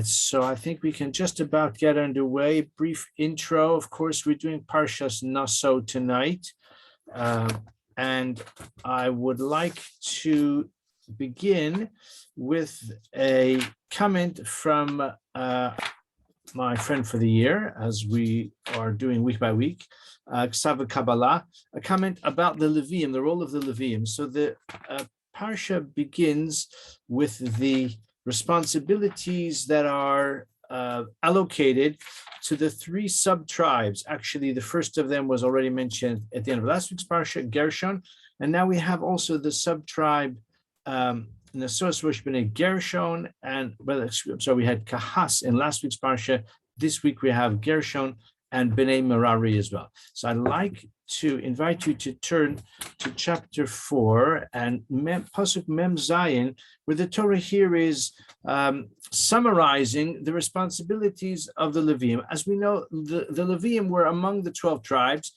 So I think we can just about get underway. Brief intro. Of course, we're doing Parshas Naso tonight. And I would like to begin with a comment from my friend for the year, as we are doing week by week, ve-ha-Kabbalah, a comment about the Levium, the role of the Levium. So the Parasha begins with the responsibilities that are allocated to the three sub-tribes. Actually, the first of them was already mentioned at the end of last week's Parasha, Gershon, and now we have also the sub-tribe Naso, Gershon, and so we had Kahas in last week's Parasha. This week we have Gershon and Bnei Merari as well. So I'd like to invite you to turn to chapter 4 and Pasuk Mem Zayin, where the Torah here is summarizing the responsibilities of the Levium. As we know, the Levium were among the 12 tribes.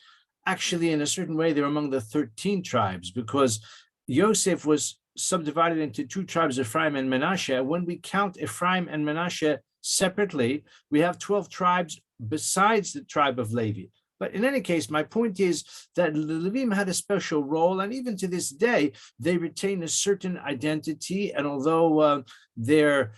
Actually, in a certain way, they're among the 13 tribes, because Yosef was subdivided into two tribes, Ephraim and Manasseh. When we count Ephraim and Manasseh separately, we have 12 tribes besides the tribe of Levi. But in any case, my point is that the Levim had a special role, and even to this day, they retain a certain identity. And although their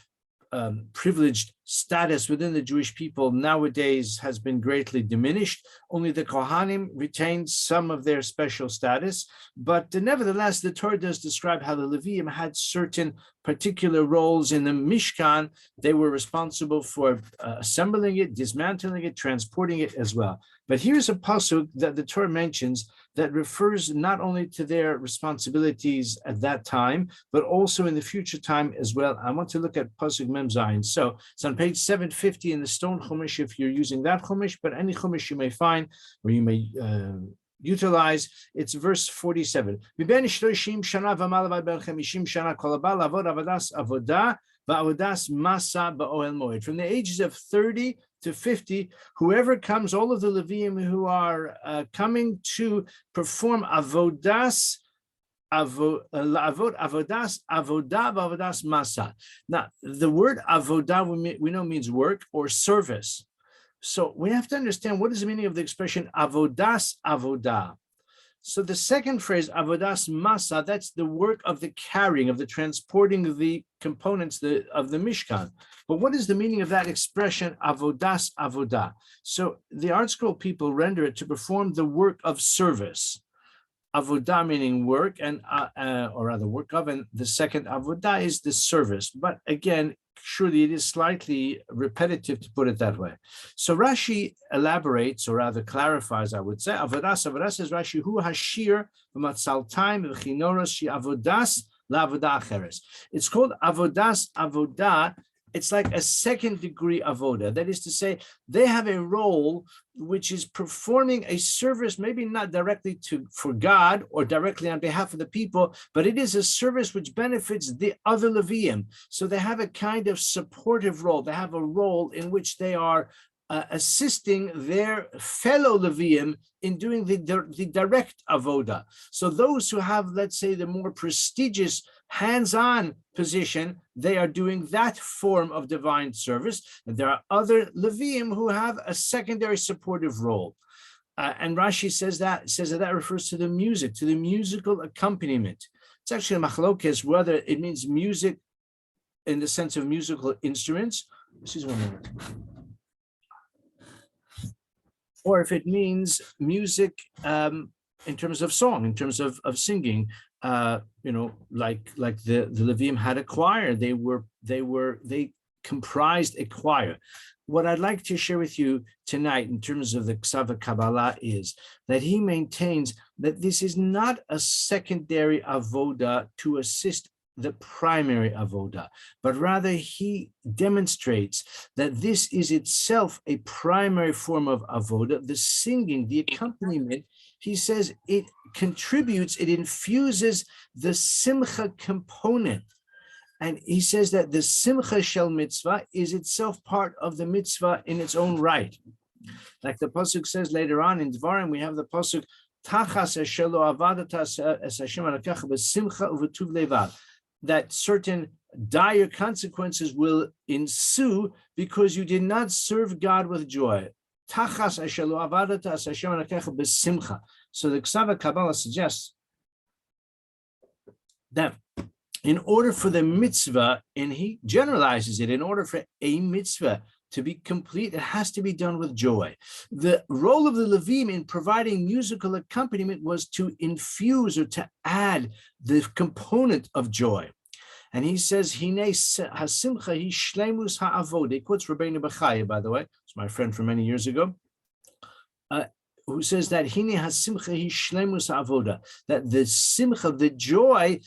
privileged status within the Jewish people nowadays has been greatly diminished, only the Kohanim retain some of their special status. But nevertheless, the Torah does describe how the Leviim had certain particular roles in the Mishkan. They were responsible for assembling it, dismantling it, transporting it as well. But here's a pasuk that the Torah mentions that refers not only to their responsibilities at that time, but also in the future time as well. I want to look at pasuk Mem Zayin. So it's on page 750 in the stone chumash if you're using that chumash, but any chumash you may find or you may utilize. It's verse 47. From the ages of 30 to 50, whoever comes, all of the Leviim who are coming to perform avodas masa. Now, the word avodah we know means work or service. So we have to understand what is the meaning of the expression avodas avodah. So the second phrase, avodas masa, that's the work of the carrying, of the transporting of the components of the Mishkan. But what is the meaning of that expression, avodas avodah? So the Art Scroll people render it to perform the work of service. Avodah meaning work, and or rather work of, and the second avodah is the service. But again, surely it is slightly repetitive to put it that way. So Rashi elaborates, or rather clarifies, I would say. Avodas says Rashi, hu hashir v'matzaltaim v'chinoros she avodas la'avodah acheres. It's called avodas avodah. It's like a second degree avodah. That is to say, they have a role which is performing a service, maybe not directly for God or directly on behalf of the people, but it is a service which benefits the other Leviim. So they have a kind of supportive role. They have a role in which they are assisting their fellow Leviim in doing the direct avodah. So those who have, let's say, the more prestigious hands-on position, they are doing that form of divine service. And there are other Leviim who have a secondary supportive role. And Rashi says that refers to the music, to the musical accompaniment. It's actually a machlokes whether it means music in the sense of musical instruments. Excuse me 1 minute. Or if it means music in terms of song, in terms of singing, like the Leviim had a choir. They comprised a choir. What I'd like to share with you tonight in terms of the ve-ha-Kabbalah is that he maintains that this is not a secondary avodah to assist the primary avodah, but rather he demonstrates that this is itself a primary form of avodah. The singing, the accompaniment, he says it contributes, it infuses the simcha component. And he says that the simcha shel mitzvah is itself part of the mitzvah in its own right. Like the pasuk says later on in Dvarim, we have the pasuk, Tachas shelo avadatas es Hashem alakacha b'simcha uvetuv levav. that certain dire consequences will ensue because you did not serve God with joy. So the Kabbalah suggests that in order for the mitzvah, and he generalizes it, in order for a mitzvah to be complete, it has to be done with joy. The role of the Levim in providing musical accompaniment was to infuse or to add the component of joy. And he says, Hine hasimcha hi shleimus ha'avoda. He quotes Rabbeinu Bechaya, by the way. It's my friend from many years ago. Who says that Hine hasimcha hi shleimus ha'avoda, that the simcha, the joy,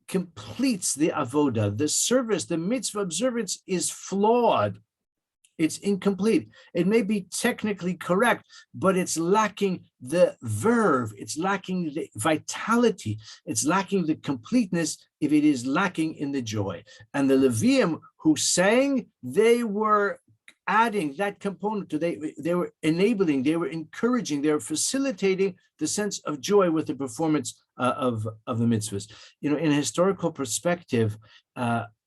completes the avoda. The service, the mitzvah observance is flawed. It's incomplete. It may be technically correct, but it's lacking the verve. It's lacking the vitality. It's lacking the completeness if it is lacking in the joy. And the Levium who sang, they were adding that component to, they were enabling, they were encouraging, they were facilitating the sense of joy with the performance of the mitzvahs. You know, in a historical perspective,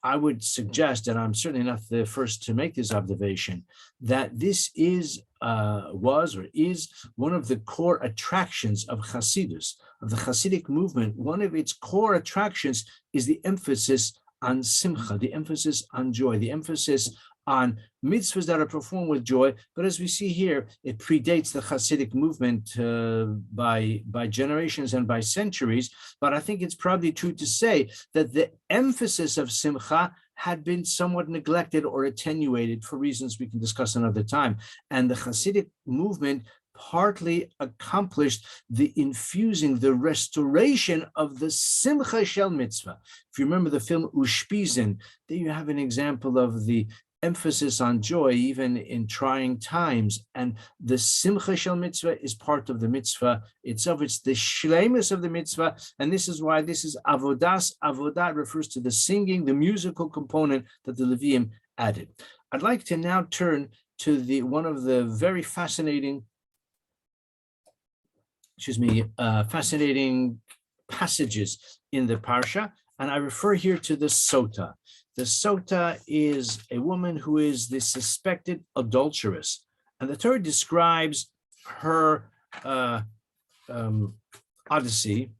I would suggest, and I'm certainly not the first to make this observation, that this is, was or is one of the core attractions of Hasidus, of the Hasidic movement. One of its core attractions is the emphasis on simcha, the emphasis on joy, the emphasis on mitzvahs that are performed with joy. But as we see here, it predates the Hasidic movement by generations and by centuries. But I think it's probably true to say that the emphasis of simcha had been somewhat neglected or attenuated for reasons we can discuss another time. And the Hasidic movement partly accomplished the infusing, the restoration of the simcha shel mitzvah. If you remember the film Ushpizin, there you have an example of the emphasis on joy even in trying times, and the simcha shel mitzvah is part of the mitzvah itself. It's the shleimus of the mitzvah, and this is why this is avodas. Avodah refers to the singing, the musical component that the Levium added. I'd like to now turn to the one of the very fascinating fascinating passages in the Parasha, and I refer here to the Sota. The Sota is a woman who is the suspected adulteress, and the Torah describes her odyssey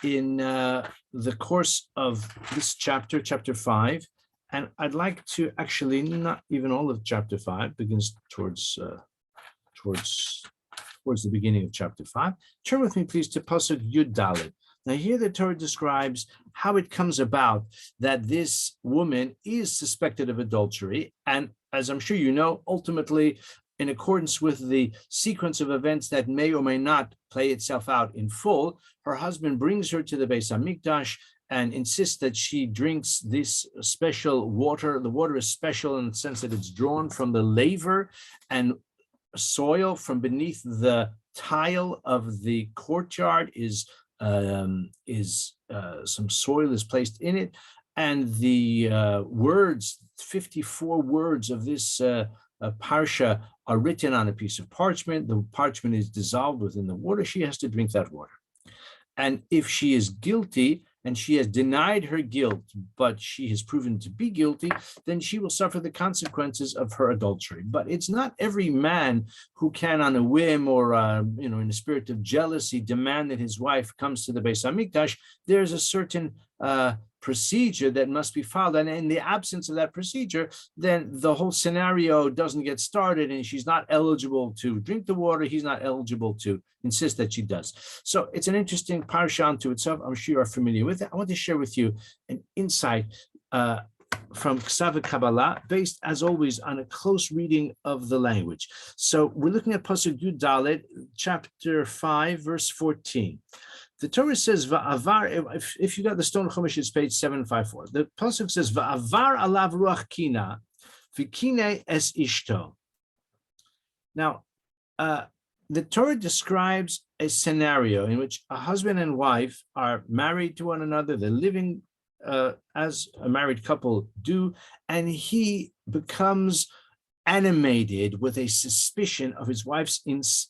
in the course of this chapter, chapter 5, and I'd like to actually, not even all of chapter 5, begins towards the beginning of chapter 5. Turn with me, please, to Pasuk Yud Dalet. Now, here the Torah describes how it comes about that this woman is suspected of adultery. And as I'm sure you know, ultimately, in accordance with the sequence of events that may or may not play itself out in full, her husband brings her to the Beis HaMikdash and insists that she drinks this special water. The water is special in the sense that it's drawn from the laver and soil from beneath the tile of the courtyard is some soil is placed in it, and the words, 54 words of this Parsha are written on a piece of parchment. The parchment is dissolved within the water. She has to drink that water. And if she is guilty, and she has denied her guilt, but she has proven to be guilty, then she will suffer the consequences of her adultery. But it's not every man who can, on a whim or in a spirit of jealousy, demand that his wife comes to the Beis HaMikdash. There's a certain procedure that must be followed, and in the absence of that procedure, then the whole scenario doesn't get started, and she's not eligible to drink the water. He's not eligible to insist that she does. So it's an interesting parsha unto itself. I'm sure you are familiar with it. I want to share with you an insight from ve-ha-Kabbalah, based as always on a close reading of the language. So we're looking at Pasuk Yud Dalet, chapter 5, verse 14. The Torah says, Va'avar, if you got the Stone Chumash, it's page 754. The Pasuk says, Va'avar alav ruach kina, v'kine es ishto. Now, the Torah describes a scenario in which a husband and wife are married to one another, they're living as a married couple do, and he becomes animated with a suspicion of his wife's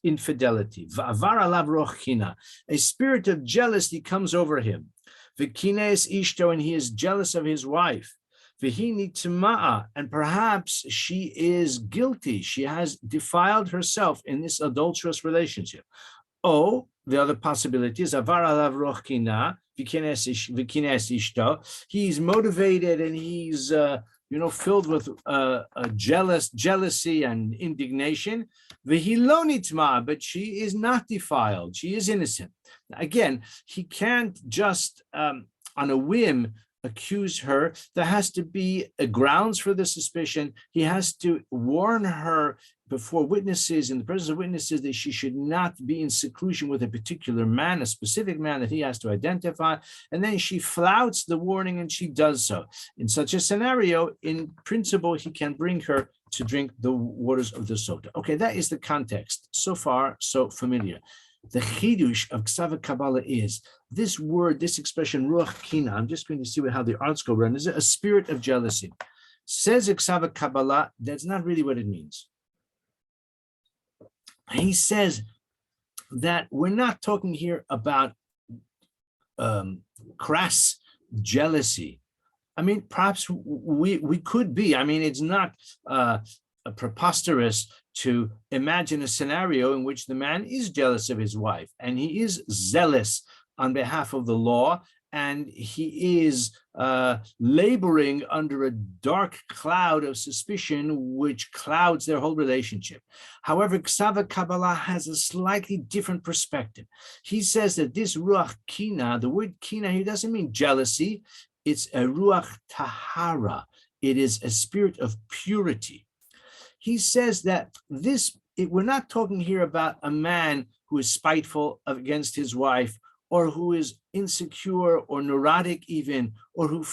infidelity. Va'avar alav ruach kina. A spirit of jealousy comes over him. V'kines ishto, and he is jealous of his wife. V'hini tima'a, and perhaps she is guilty. She has defiled herself in this adulterous relationship. Oh, the other possibility is avar alav roch kina v'kines ishto. He's motivated and he's filled with jealousy and indignation. V'hilo nitma, but she is not defiled. She is innocent. Again, he can't just on a whim accuse her. There has to be a grounds for the suspicion. He has to warn her before witnesses, in the presence of witnesses, that she should not be in seclusion with a particular man, a specific man that he has to identify. And then she flouts the warning and she does so. In such a scenario, in principle, he can bring her to drink the waters of the Sota. Okay, that is the context. So far, so familiar. The chidush of Kabbalah is this word, this expression, ruach kina. I'm just going to see how the arts go around. Is it a spirit of jealousy? Says Kabbalah, that's not really what it means. He says that we're not talking here about crass jealousy. I mean, perhaps we could be. I mean, it's not preposterous to imagine a scenario in which the man is jealous of his wife and he is zealous on behalf of the law, and he is laboring under a dark cloud of suspicion which clouds their whole relationship. However, Kabbalah has a slightly different perspective. He says that this ruach kina, the word kina here doesn't mean jealousy, it's a ruach tahara. It is a spirit of purity. He says that we're not talking here about a man who is spiteful against his wife, or who is insecure or neurotic even, or who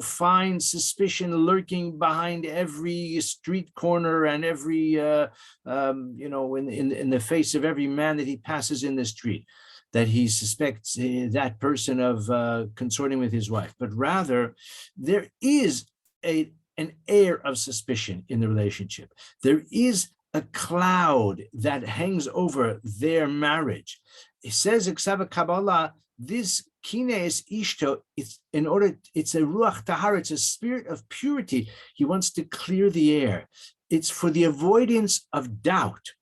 finds suspicion lurking behind every street corner and every in the face of every man that he passes in the street, that he suspects that person of consorting with his wife. But rather, there is an air of suspicion in the relationship. There is a cloud that hangs over their marriage. It says Kabbalah, this kines ishto, it's a ruach tahara, it's a spirit of purity. He wants to clear the air. It's for the avoidance of doubt.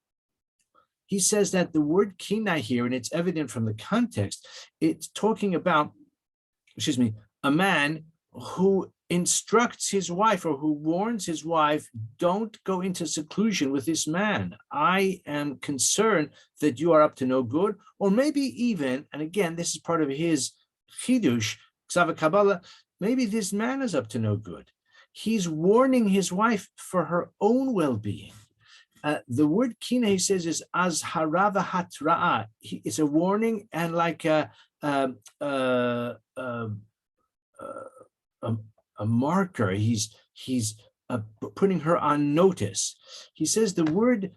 He says that the word kina here, and it's evident from the context, it's talking about, a man who instructs his wife, or who warns his wife, don't go into seclusion with this man. I am concerned that you are up to no good. Or maybe even, and again, this is part of his chidush, Kabbalah, maybe this man is up to no good. He's warning his wife for her own well-being. The word kina, he says, is azhara v'hatra'a. It's a warning and like a marker. He's putting her on notice. He says the word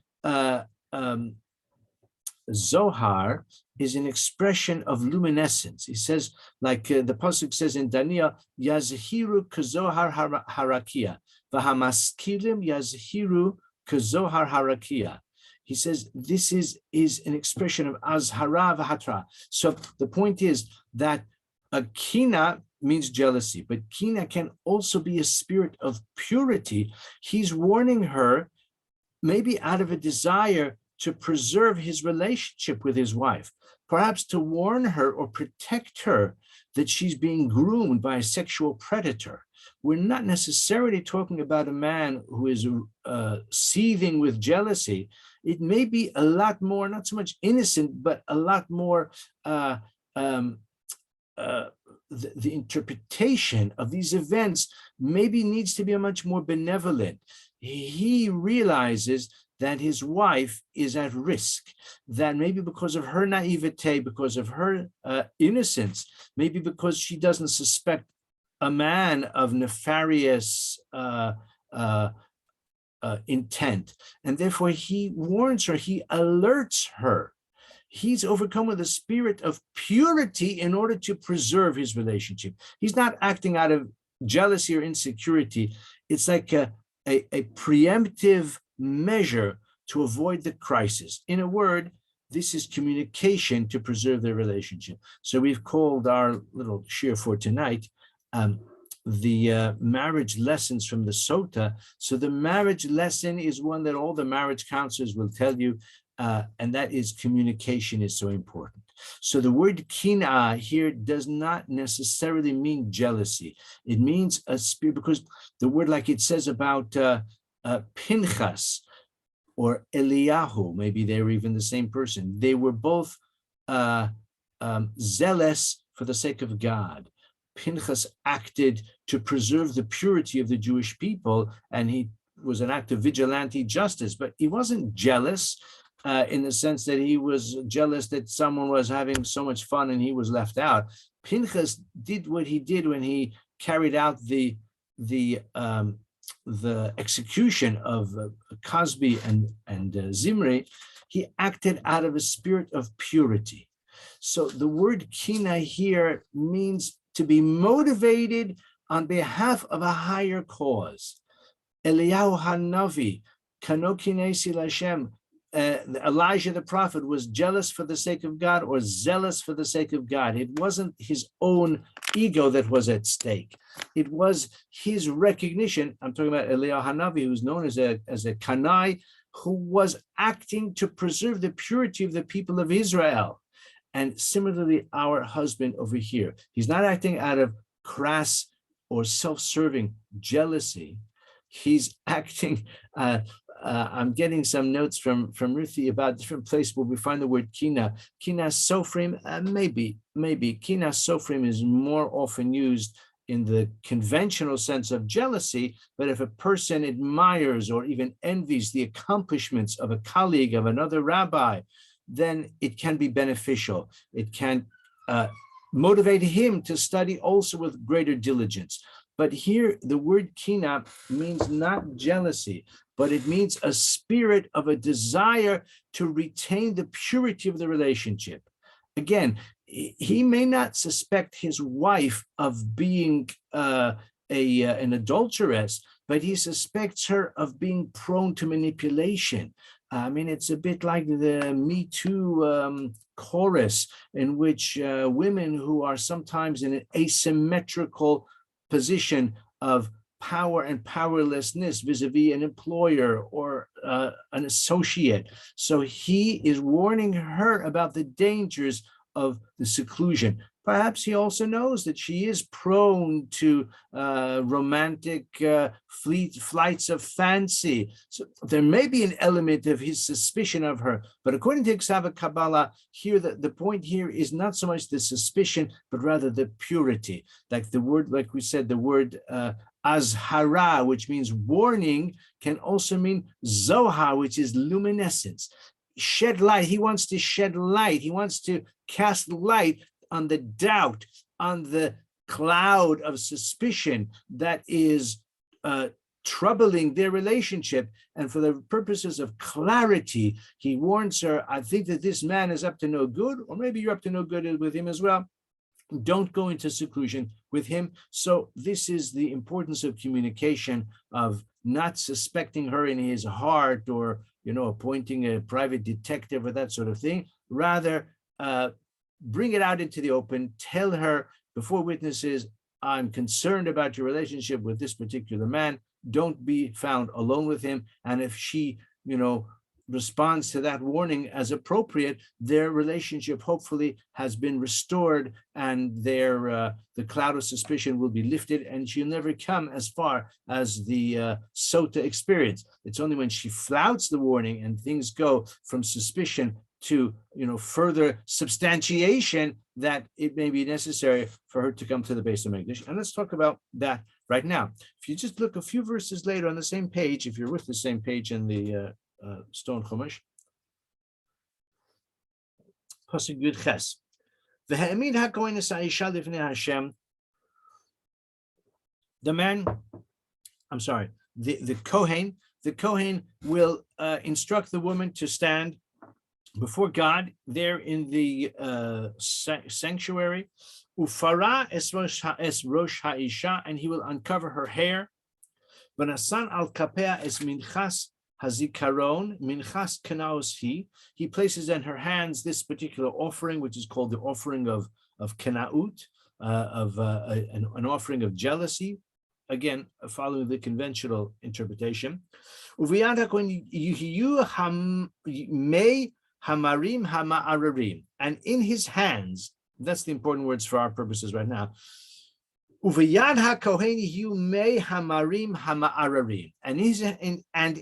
Zohar is an expression of luminescence. He says, like the pasuk says in Daniel, Yazhiru kazohar harakia, v'hamaskilim yazhiru kazohar harakia. He says this is an expression of azhara v'hatra. So the point is that a kina means jealousy, but kina can also be a spirit of purity. He's warning her, maybe out of a desire to preserve his relationship with his wife, perhaps to warn her or protect her that she's being groomed by a sexual predator. We're not necessarily talking about a man who is seething with jealousy. It may be a lot more, not so much innocent, but a lot more the interpretation of these events maybe needs to be much more benevolent. He realizes that his wife is at risk, that maybe because of her naivete, because of her innocence, maybe because she doesn't suspect a man of nefarious intent, and therefore he warns her, he alerts her. He's overcome with a spirit of purity in order to preserve his relationship. He's not acting out of jealousy or insecurity. It's like a preemptive measure to avoid the crisis. In a word, this is communication to preserve their relationship. So we've called our little shir for tonight the marriage lessons from the Sota. So the marriage lesson is one that all the marriage counselors will tell you, and that is communication is so important. So the word kina here does not necessarily mean jealousy. It means a spirit, because the word, like it says about Pinchas or Eliyahu, maybe they were even the same person. They were both zealous for the sake of God. Pinchas acted to preserve the purity of the Jewish people, and he was an act of vigilante justice, but he wasn't jealous in the sense that he was jealous that someone was having so much fun and he was left out. Pinchas did what he did when he carried out the execution of Cosby and Zimri. He acted out of a spirit of purity. So the word kina here means to be motivated on behalf of a higher cause. Eliyahu Hanavi, Kano kinesi Lashem, Elijah the prophet was jealous for the sake of God, or zealous for the sake of God. It wasn't his own ego that was at stake. It was his recognition. I'm talking about Eliyahu Hanavi, who's known as a Kanai, who was acting to preserve the purity of the people of Israel. And similarly, our husband over here, he's not acting out of crass or self-serving jealousy. He's acting, I'm getting some notes from Ruthie about different places where we find the word kina. Kina sofrim, maybe. Kina sofrim is more often used in the conventional sense of jealousy, but if a person admires or even envies the accomplishments of a colleague, of another rabbi, then it can be beneficial. It can motivate him to study also with greater diligence. But here, the word kina means not jealousy, but it means a spirit of a desire to retain the purity of the relationship. Again, he may not suspect his wife of being an adulteress, but he suspects her of being prone to manipulation. I mean, it's a bit like the Me Too chorus, in which women who are sometimes in an asymmetrical position of power and powerlessness vis-a-vis an employer or an associate. So he is warning her about the dangers of the seclusion. Perhaps he also knows that she is prone to romantic flights of fancy. So there may be an element of his suspicion of her, but according to ve-ha-Kabbalah, here the point here is not so much the suspicion, but rather the purity. Like the word, like we said, the word azhara, which means warning, can also mean zohar, which is luminescence. Shed light. He wants to shed light. He wants to cast light on the doubt, on the cloud of suspicion that is troubling their relationship. And for the purposes of clarity, he warns her, I think that this man is up to no good, or maybe you're up to no good with him as well. Don't go into seclusion with him. So this is the importance of communication, of not suspecting her in his heart, or appointing a private detective or that sort of thing. Rather, bring it out into the open. Tell her before witnesses, I'm concerned about your relationship with this particular man. Don't be found alone with him. And if she, responds to that warning as appropriate, their relationship hopefully has been restored, and the cloud of suspicion will be lifted, and she'll never come as far as the Sota experience. It's only when she flouts the warning and things go from suspicion to further substantiation that it may be necessary for her to come to the base of Megdish. And let's talk about that right now. If you just look a few verses later on the same page, if you're with the same page in the Stone Chumash, Pasuk Yud Ches, V'ha'emid ha'kohen es ha'isha lifnei Hashem. The Kohen will instruct the woman to stand before God there in the sanctuary. Ufara es rosh ha'isha, and he will uncover her hair. V'nasan al kapea es minchas hazikaron minchas kenaos he places in her hands this particular offering, which is called the offering of kenaut, an offering of jealousy. Again, following the conventional interpretation. Uviyad hakohen yihiyu mei hamarim hama'ararim, and in his hands, that's the important words for our purposes right now. Uviyad hakohen yihiyu mei hamarim hama'ararim, and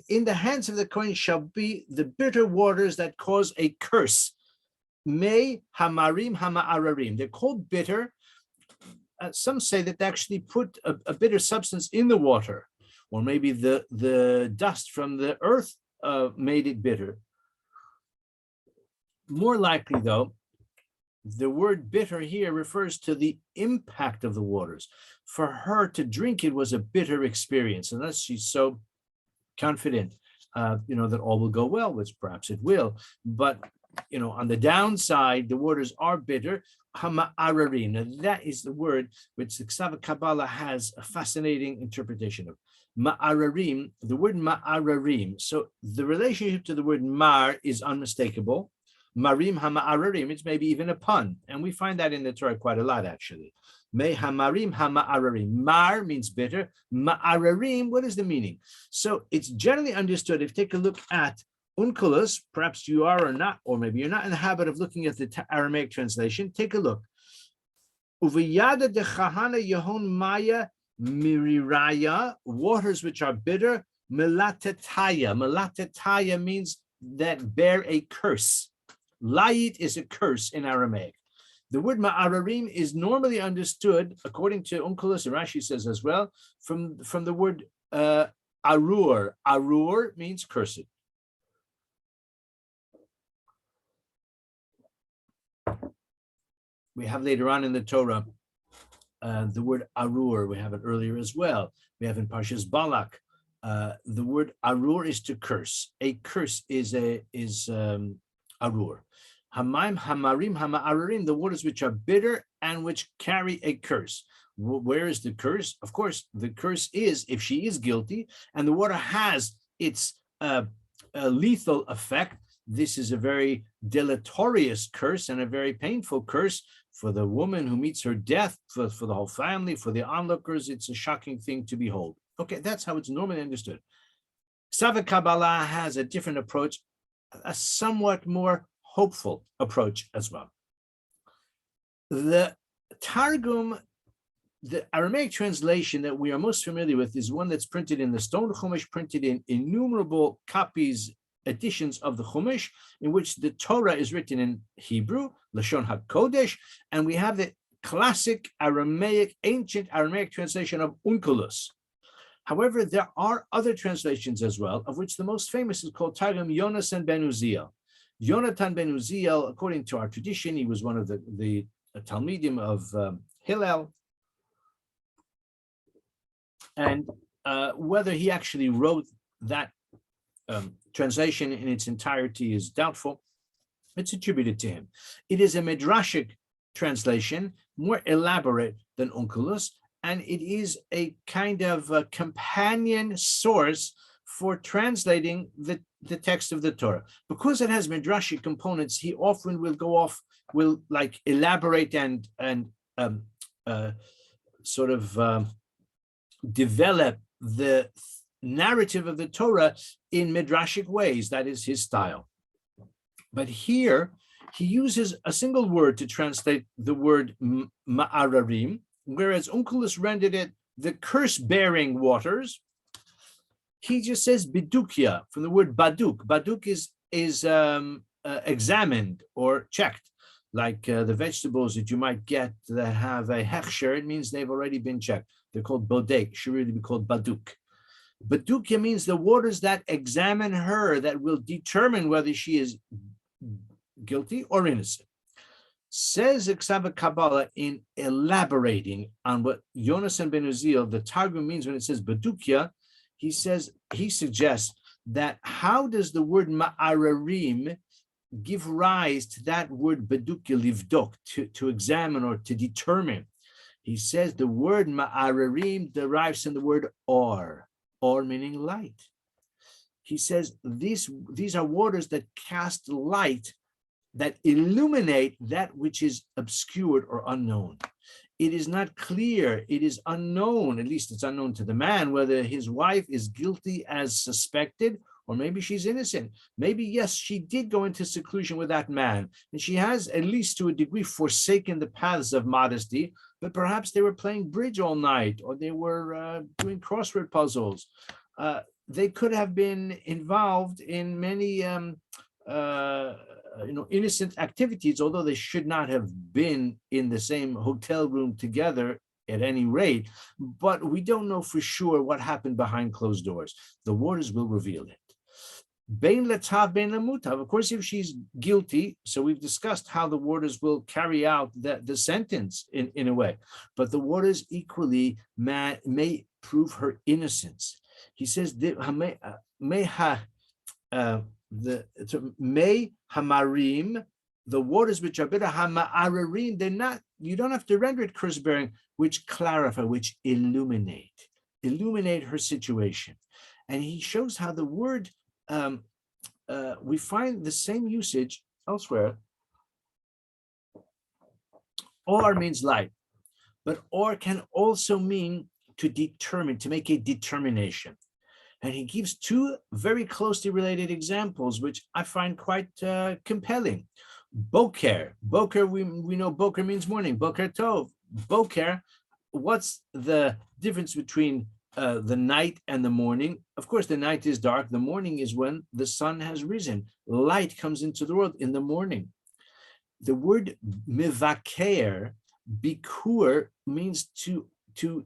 in the hands of the Kohen shall be the bitter waters that cause a curse. Mei hamarim hama'ararim. They're called bitter. Some say that they actually put a bitter substance in the water, or maybe the dust from the earth made it bitter. More likely, though, the word bitter here refers to the impact of the waters. For her to drink it was a bitter experience, unless she's so confident, that all will go well, which perhaps it will. But on the downside, the waters are bitter. Hama'ararim. Now, that is the word which the ha-Kabbalah has a fascinating interpretation of. Ma'ararim, the word ma'ararim. So the relationship to the word mar is unmistakable. Marim hama'ararim, it's maybe even a pun. And we find that in the Torah quite a lot, actually. Me hamarim hama'ararim. Mar means bitter. Ma'ararim, what is the meaning? So it's generally understood, if you take a look at Onkelos, perhaps you are or not, or maybe you're not in the habit of looking at the Aramaic translation, take a look. Uviyada de chahana yehon maya miriraya, waters which are bitter, melatetaya. Melatetaya means that bear a curse. Layit is a curse in Aramaic. The word ma'ararim is normally understood, according to Onkelos, and Rashi says as well, from the word arur. Arur means cursed. We have later on in the Torah the word arur. We have it earlier as well. We have in Parshas Balak. The word arur is to curse. A curse is arur. Hamaim hamarim hama'ararim, the waters which are bitter and which carry a curse. Where is the curse? Of course, the curse is if she is guilty and the water has its lethal effect. This is a very deleterious curse and a very painful curse for the woman who meets her death, for the whole family, for the onlookers. It's a shocking thing to behold. Okay, that's how it's normally understood. ha-Kabbalah has a different approach, a somewhat more hopeful approach as well. The Targum, the Aramaic translation that we are most familiar with, is one that's printed in the stone Chumash, printed in innumerable copies, editions of the Chumash, in which the Torah is written in Hebrew, Lashon HaKodesh, and we have the classic Aramaic, ancient Aramaic translation of Onkelos. However, there are other translations as well, of which the most famous is called Targum Yonasan ben Uziel. Yonatan ben Uziel, according to our tradition, he was one of the Talmidim of Hillel, and whether he actually wrote that translation in its entirety is doubtful. It's attributed to him. It is a midrashic translation, more elaborate than Onkelos, and it is a kind of a companion source for translating the text of the Torah. Because it has midrashic components, he often will like elaborate and develop the narrative of the Torah in midrashic ways. That is his style. But here he uses a single word to translate the word ma'ararim, whereas Onkelos rendered it the curse-bearing waters. He just says bidukia from the word baduk. Baduk is examined or checked, like the vegetables that you might get that have a hechsher. It means they've already been checked. They're called bodek. Should really be called baduk. Badukia means the waters that examine her, that will determine whether she is guilty or innocent. Says ha-Kabbalah in elaborating on what Yonasan ben Uziel, the Targum, means when it says badukia. He suggests that how does the word ma'ararim give rise to that word badukia livdok, to examine or to determine? He says the word ma'ararim derives from the word or meaning light. he says these are waters that cast light, that illuminate that which is obscured or unknown. It is not clear, it is unknown, at least it's unknown to the man, whether his wife is guilty as suspected, or maybe she's innocent. Maybe, yes, she did go into seclusion with that man, and she has, at least to a degree, forsaken the paths of modesty, but perhaps they were playing bridge all night, or they were doing crossword puzzles. They could have been involved in many innocent activities, although they should not have been in the same hotel room together at any rate. But we don't know for sure what happened behind closed doors. The waters will reveal it. Bein letav, bein lemutav. Of course, if she's guilty, so we've discussed how the waters will carry out the sentence in a way, but the waters equally may prove her innocence. He says, may hamarim, the waters which are bitter, hama'ararim, they're not, you don't have to render it curse bearing, which clarify, which illuminate her situation. And he shows how the word, we find the same usage elsewhere. Or means light, but or can also mean to determine, to make a determination. And he gives two very closely related examples, which I find quite compelling. Boker. Boker, we know boker means morning. Boker tov. Boker, what's the difference between the night and the morning? Of course, the night is dark. The morning is when the sun has risen. Light comes into the world in the morning. The word mivaker, bikur, means to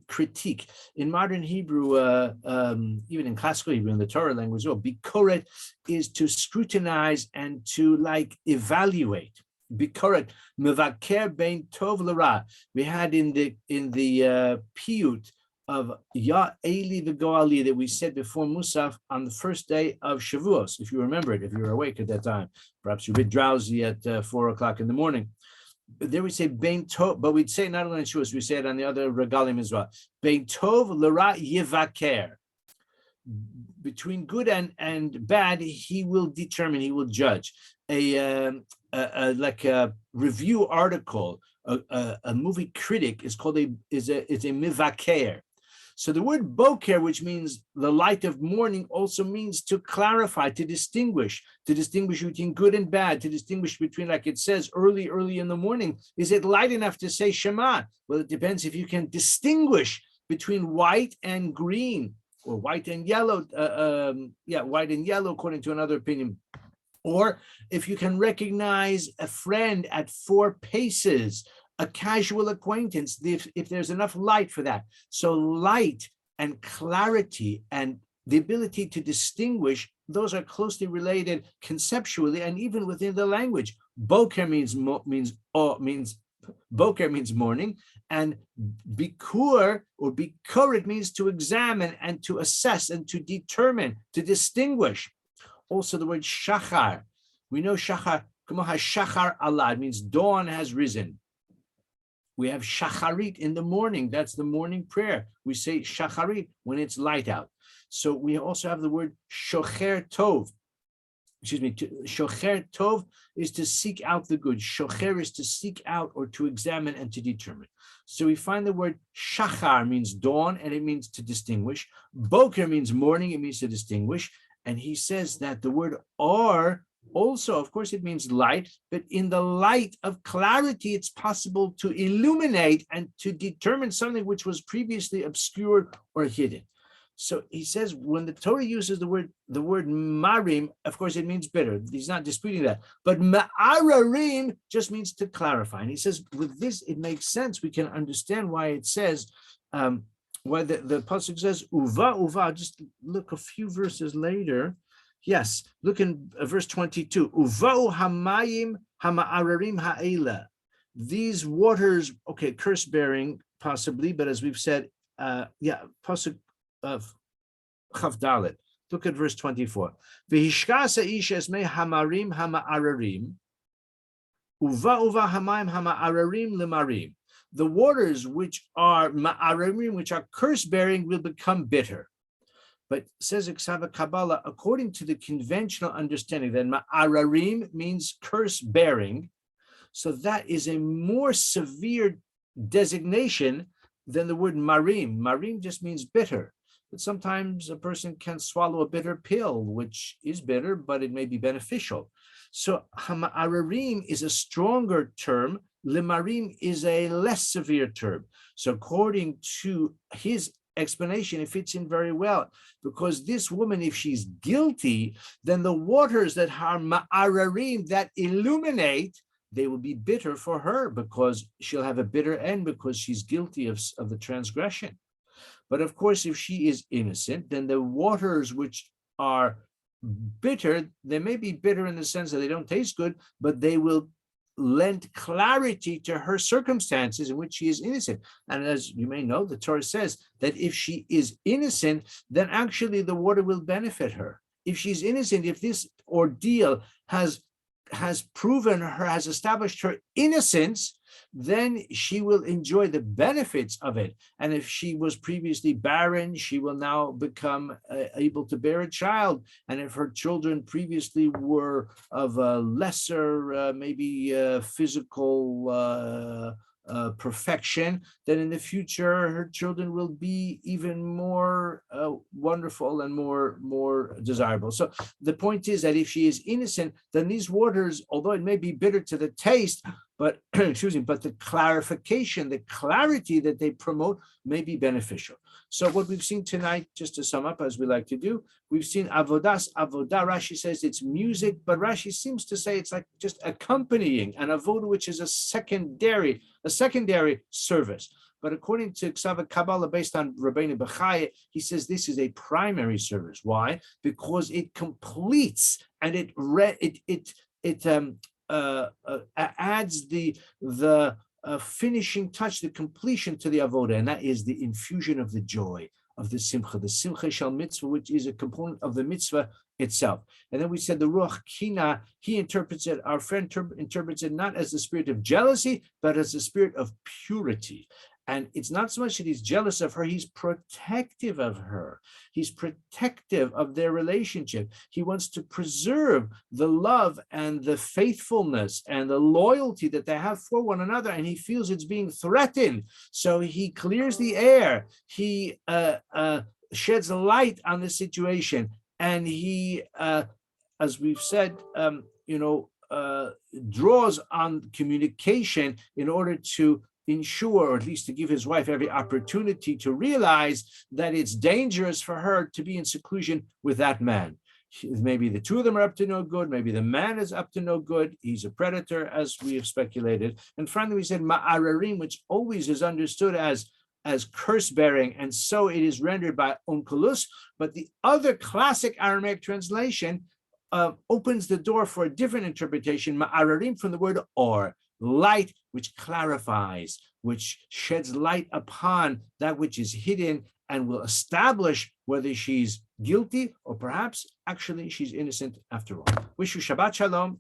critique. In modern Hebrew, even in classical Hebrew, in the Torah language, bikoret is to scrutinize and to evaluate. Bikoret, mevaker bein tov l'ra. We had in the piyut of Ya Eli v'Goali that we said before Musaf on the first day of Shavuos, if you remember it, if you were awake at that time. Perhaps you're a bit drowsy at 4 o'clock in the morning. There we say bein tov, but we'd say not only in Shavuos, we say it on the other regalim as well. Bein tov l'ra yevaker. Between good and bad, he will determine, he will judge. Like a review article, a movie critic is called a mivaker. So the word boker, which means the light of morning, also means to clarify, to distinguish between good and bad, to distinguish between, like it says, early in the morning. Is it light enough to say Shema? Well, it depends if you can distinguish between white and green, or white and yellow. White and yellow, according to another opinion. Or if you can recognize a friend at 4 paces, a casual acquaintance, if there's enough light for that. So light and clarity and the ability to distinguish, those are closely related conceptually and even within the language. Boker means boker means morning, and bikur or bikurit means to examine and to assess and to determine, to distinguish. Also the word shachar, we know shachar, shachar Allah, it means dawn has risen. We have shacharit in the morning. That's the morning prayer. We say shacharit when it's light out. So we also have the word shocher tov. Shocher tov is to seek out the good. Shocher is to seek out or to examine and to determine. So we find the word shachar means dawn, and it means to distinguish. Boker means morning, it means to distinguish. And he says that the word or also, of course, it means light, but in the light of clarity, it's possible to illuminate and to determine something which was previously obscured or hidden. So he says when the Torah uses the word marim, of course, it means bitter. He's not disputing that. But ma'ararim just means to clarify. And he says with this, it makes sense. We can understand why it says, why the pasuk says, uva. Just look a few verses later. Yes, look in verse 22. Uvau hamayim hama'ararim ha'ela. These waters, okay, curse bearing possibly, but as we've said, pasuk of Chav Dalet. Look at verse 24. V'hishkasa ish esmei hamarim hama'ararim. Uva hamayim hama'ararim lemarim. The waters which are ma'ararim, which are curse bearing, will become bitter. But says Kabbalah, according to the conventional understanding, that ma'ararim means curse bearing. So that is a more severe designation than the word marim. Marim just means bitter. But sometimes a person can swallow a bitter pill, which is bitter, but it may be beneficial. So hama'ararim is a stronger term. Limarim is a less severe term. So according to his explanation, it fits in very well, because this woman, if she's guilty, then the waters that are ma'ararim, that illuminate, they will be bitter for her, because she'll have a bitter end, because she's guilty of the transgression. But of course, if she is innocent, then the waters which are bitter, they may be bitter in the sense that they don't taste good, but they will lend clarity to her circumstances in which she is innocent. And as you may know, the Torah says that if she is innocent, then actually the water will benefit her. If she's innocent, if this ordeal has proven her, has established her innocence, then she will enjoy the benefits of it. And if she was previously barren, she will now become able to bear a child. And if her children previously were of a lesser, physical perfection, then in the future her children will be even more wonderful and more desirable. So the point is that if she is innocent, then these waters, although it may be bitter to the taste, but but the clarification, the clarity that they promote may be beneficial. So what we've seen tonight, just to sum up, as we like to do, we've seen avodah. Rashi says it's music, but Rashi seems to say it's like just accompanying an avodah, which is a secondary service. But according to Kabbalah, based on Rabbeinu Bechaya, he says this is a primary service. Why? Because it completes and it adds the finishing touch, the completion to the avodah, and that is the infusion of the joy, of the simcha shel mitzvah, which is a component of the mitzvah itself. And then we said the ruach kina, he interprets it, our friend interprets it not as the spirit of jealousy, but as the spirit of purity. And it's not so much that he's jealous of her, he's protective of her. He's protective of their relationship. He wants to preserve the love and the faithfulness and the loyalty that they have for one another, and he feels it's being threatened. So he clears the air. He sheds light on the situation, and he, as we've said, draws on communication in order to ensure, or at least to give his wife every opportunity to realize that it's dangerous for her to be in seclusion with that man. Maybe the two of them are up to no good. Maybe the man is up to no good. He's a predator, as we have speculated. And finally, we said ma'ararim, which always is understood as curse bearing, and so it is rendered by onkelos. But the other classic Aramaic translation opens the door for a different interpretation, ma'ararim, from the word or, light, which clarifies, which sheds light upon that which is hidden, and will establish whether she's guilty or perhaps actually she's innocent after all. Wish you Shabbat Shalom.